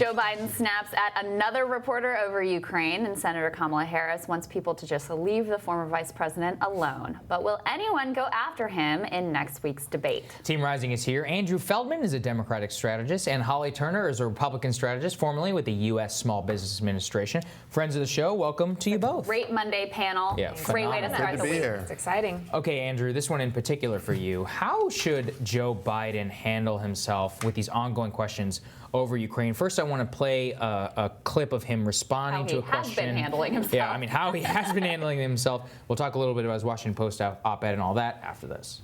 Joe Biden snaps at another reporter over Ukraine, and Senator Kamala Harris wants people to just leave the former vice president alone. But will anyone go after him in next week's debate? Team Rising is here. Andrew Feldman is a Democratic strategist, and Holly Turner is a Republican strategist, formerly with the U.S. Small Business Administration. Friends of the show, welcome to you both. Great Monday panel. Yeah, great way to start the week. It's exciting. Okay, Andrew, this one in particular for you. How should Joe Biden handle himself with these ongoing questions over Ukraine? First, I want to play a clip of him responding to a question. How he has been handling himself. Yeah, I mean, how he has been handling himself. We'll talk a little bit about his Washington Post op-ed and all that after this.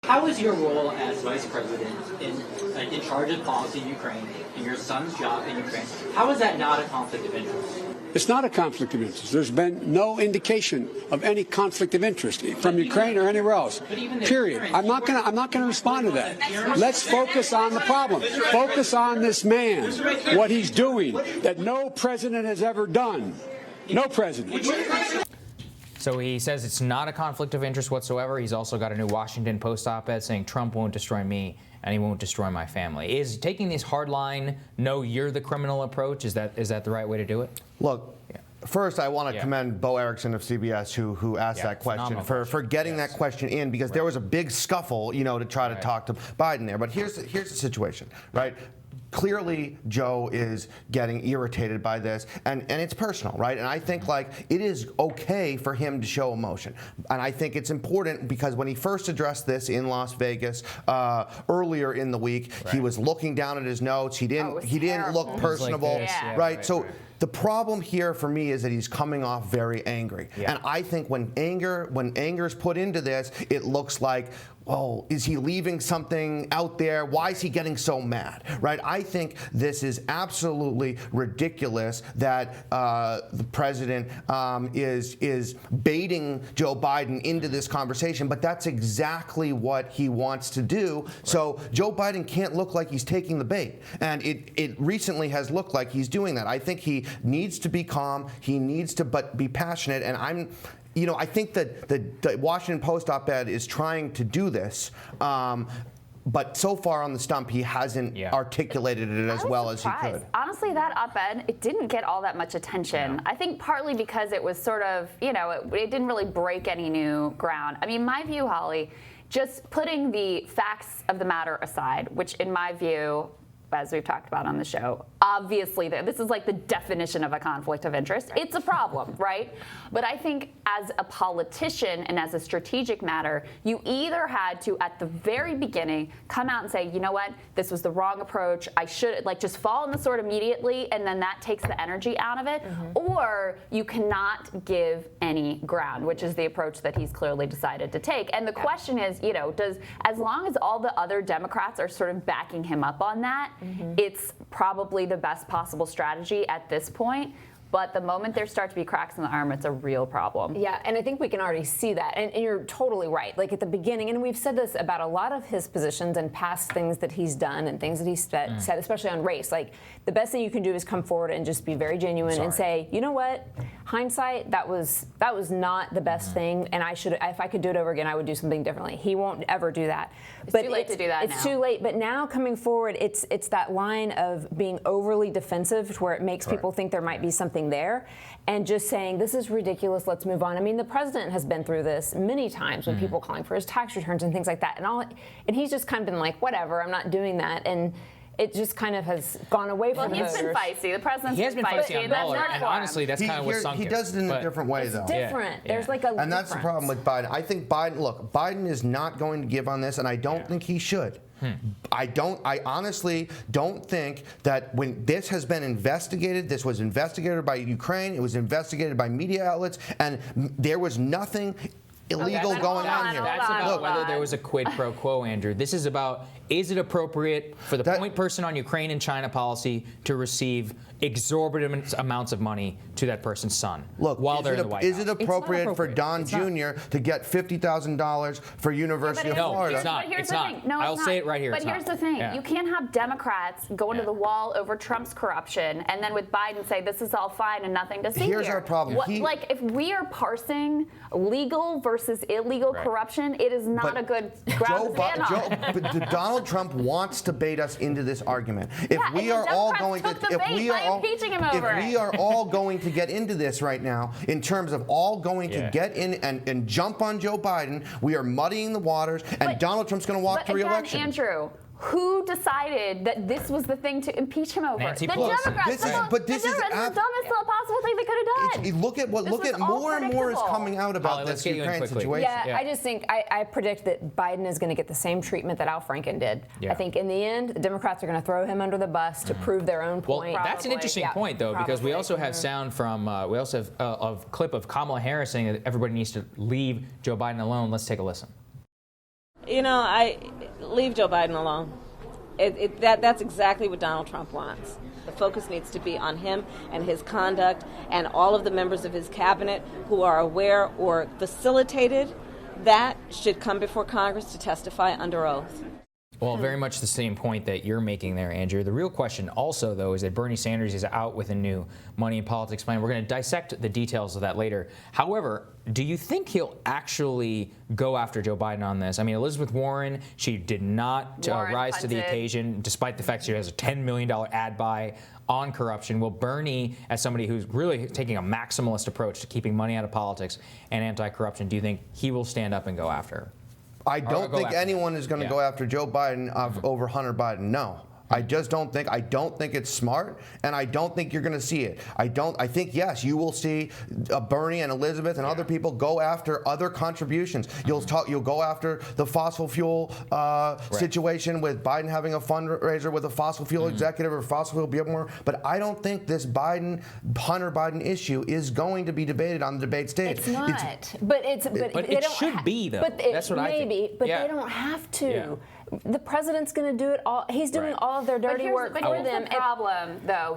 How is your role as vice president in charge of policy in Ukraine, in your son's job in Ukraine? How is that not a conflict of interest? It's not a conflict of interest. There's been no indication of any conflict of interest from Ukraine or anywhere else. Period. I'm not going to respond to that. Let's focus on the problem. Focus on this man, what he's doing, that no president has ever done. No president. So he says it's not a conflict of interest whatsoever. He's also got a new Washington Post op-ed saying Trump won't destroy me and he won't destroy my family. Is taking this hardline, no, you're the criminal approach, is that the right way to do it? Look, first I want to commend Bo Erickson of CBS who asked that question for getting that question in, because there was a big scuffle, to try to talk to Biden there. But here's the situation, right? Clearly, Joe is getting irritated by this, and it's personal, right? And I think, it is okay for him to show emotion. And I think it's important because when he first addressed this in Las Vegas earlier in the week, he was looking down at his notes. He didn't look personable, right? So the problem here for me is that he's coming off very angry. And I think when anger is put into this, it looks like, oh, is he leaving something out there? Why is he getting so mad, right? I think this is absolutely ridiculous that the president is baiting Joe Biden into this conversation, but that's exactly what he wants to do. So Joe Biden can't look like he's taking the bait, and it recently has looked like he's doing that. I think he needs to be calm. He needs to be passionate, and I think that the Washington Post op-ed is trying to do this, but so far on the stump, he hasn't articulated it as well as he could. Honestly, that op-ed, it didn't get all that much attention. I think partly because it was sort of, it didn't really break any new ground. I mean, my view, Holly, just putting the facts of the matter aside, which in my view, as we've talked about on the show, obviously this is like the definition of a conflict of interest. It's a problem, right? But I think as a politician and as a strategic matter, you either had to, at the very beginning, come out and say, you know what, this was the wrong approach. I should just fall on the sword immediately, and then that takes the energy out of it. Or you cannot give any ground, which is the approach that he's clearly decided to take. And the question is, as long as all the other Democrats are sort of backing him up on that, it's probably the best possible strategy at this point. But the moment there start to be cracks in the armor, it's a real problem. Yeah, and I think we can already see that. And you're totally right. Like at the beginning, and we've said this about a lot of his positions and past things that he's done and things that he's said, especially on race. Like the best thing you can do is come forward and just be very genuine and say, you know what, hindsight, that was not the best thing, and if I could do it over again, I would do something differently. He won't ever do that. It's too late to do that now. It's too late. But now coming forward, it's that line of being overly defensive to where it makes people think there might be something there, and just saying, this is ridiculous, let's move on. I mean, the president has been through this many times with people calling for his tax returns and things like that, and he's just kind of been like, whatever, I'm not doing that, and it just kind of has gone away from the voters. He's been feisty. The president's been feisty on Mueller, and honestly, that's kind of what's sunk He does it in a different way, though. It's different. There's a and that's the problem with Biden. I think Biden is not going to give on this, and I don't think he should. I honestly don't think that when this has been investigated, this was investigated by Ukraine, it was investigated by media outlets, and there was nothing illegal going on here. That's about whether there was a quid pro quo, Andrew. This is about, is it appropriate for the point person on Ukraine and China policy to receive exorbitant amounts of money to that person's son Look, while they're in the White House. Is it appropriate for Don Jr. to get $50,000 for University of Florida? It's not. But here's It's the not. thing. No, I'll it's say not. it right here. But It's here's not. the thing. Yeah. You can't have Democrats go into the wall over Trump's corruption and then with Biden say this is all fine and nothing to see Here's here. our problem. Like if we are parsing legal versus illegal corruption, it is not a good ground to stand on. But Donald Trump wants to bait us into this argument. If we are all going to get into this right now, in terms of all going to get in and jump on Joe Biden, we are muddying the waters, and Donald Trump's going to walk to re-election. Andrew, who decided that this was the thing to impeach him over? Nancy The Pelosi. Democrats. This is the dumbest possible thing they could have done. Look at more and more is coming out about Holly, let's this get you in Ukraine quickly. situation. Yeah, I just think I predict that Biden is going to get the same treatment that Al Franken did. Yeah. I think in the end, the Democrats are going to throw him under the bus to prove their own point. Well, that's an interesting point, though, because we also have sound from, we also have a clip of Kamala Harris saying that everybody needs to leave Joe Biden alone. Let's take a listen. I leave Joe Biden alone. That's exactly what Donald Trump wants. The focus needs to be on him and his conduct, and all of the members of his cabinet who are aware or facilitated that should come before Congress to testify under oath. Well, very much the same point that you're making there, Andrew. The real question also, though, is that Bernie Sanders is out with a new money in politics plan. We're going to dissect the details of that later. However, do you think he'll actually go after Joe Biden on this? I mean, Elizabeth Warren, she did not rise to the occasion, despite the fact she has a $10 million ad buy on corruption. Will Bernie, as somebody who's really taking a maximalist approach to keeping money out of politics and anti-corruption, do you think he will stand up and go after her? I don't think anyone is going to go after Joe Biden over Hunter Biden. No. I just don't think. I don't think it's smart, and I don't think you're going to see it. I think yes, you will see Bernie and Elizabeth and other people go after other contributions. You'll go after the fossil fuel situation with Biden having a fundraiser with a fossil fuel executive or fossil fuel billionaire. But I don't think this Hunter Biden issue is going to be debated on the debate stage. It's not. But it should be, though. That's what I think. But they don't have to. Yeah. The president's going to do it all. He's doing all of their dirty work for them.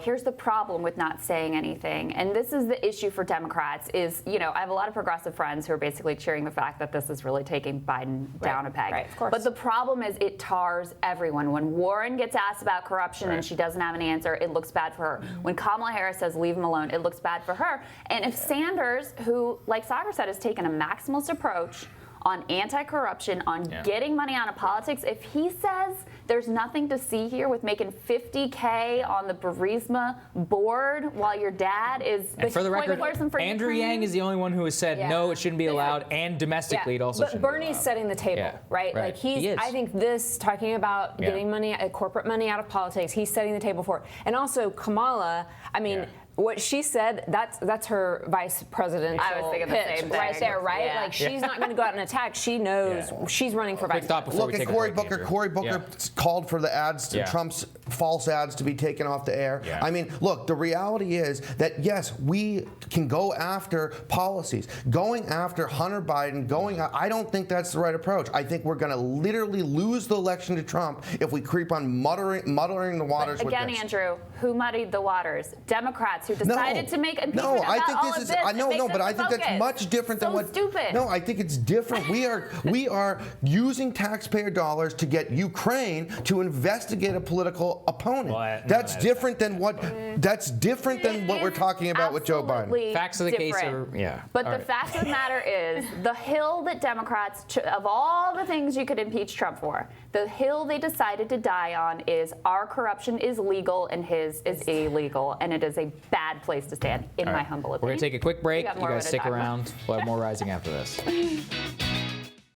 Here's the problem with not saying anything, and this is the issue for Democrats. Is I have a lot of progressive friends who are basically cheering the fact that this is really taking Biden down a peg. Right, of course. But the problem is it tars everyone. When Warren gets asked about corruption and she doesn't have an answer, it looks bad for her. When Kamala Harris says leave him alone, it looks bad for her. And if Sanders, who, like Sagar said, has taken a maximalist approach on anti-corruption, on getting money out of politics, if he says there's nothing to see here with making $50K on the Burisma board while your dad is... And for the record, Andrew Yang is the only one who has said no, it shouldn't be allowed, and domestically it also shouldn't be allowed. But Bernie's setting the table, right? Like he is. I think this, talking about getting money, corporate money out of politics, he's setting the table for it. And also Kamala, I mean... What she said, that's her vice presidential pitch right there, right? Like, she's not going to go out and attack. She knows she's running for vice president. Look at Cory Booker called for the ads, Trump's false ads, to be taken off the air. I mean, look, the reality is that, yes, we can go after policies. Going after Hunter Biden, I don't think that's the right approach. I think we're going to literally lose the election to Trump if we creep on muddling the waters with this. Again, Andrew, who muddied the waters? Democrats who decided to make impeachment about all of this. But I think that's much different than what. Stupid. No, I think it's different. We are using taxpayer dollars to get Ukraine to investigate a political opponent. Well, that's different than what. That's different than what we're talking about with Joe Biden. Facts of the case are But the fact of the matter is, the hill that Democrats, of all the things you could impeach Trump for, the hill they decided to die on is our corruption is legal and his is illegal, and it is a bad place to stand, in my humble opinion. We're going to take a quick break. You guys stick around. We'll have more Rising after this.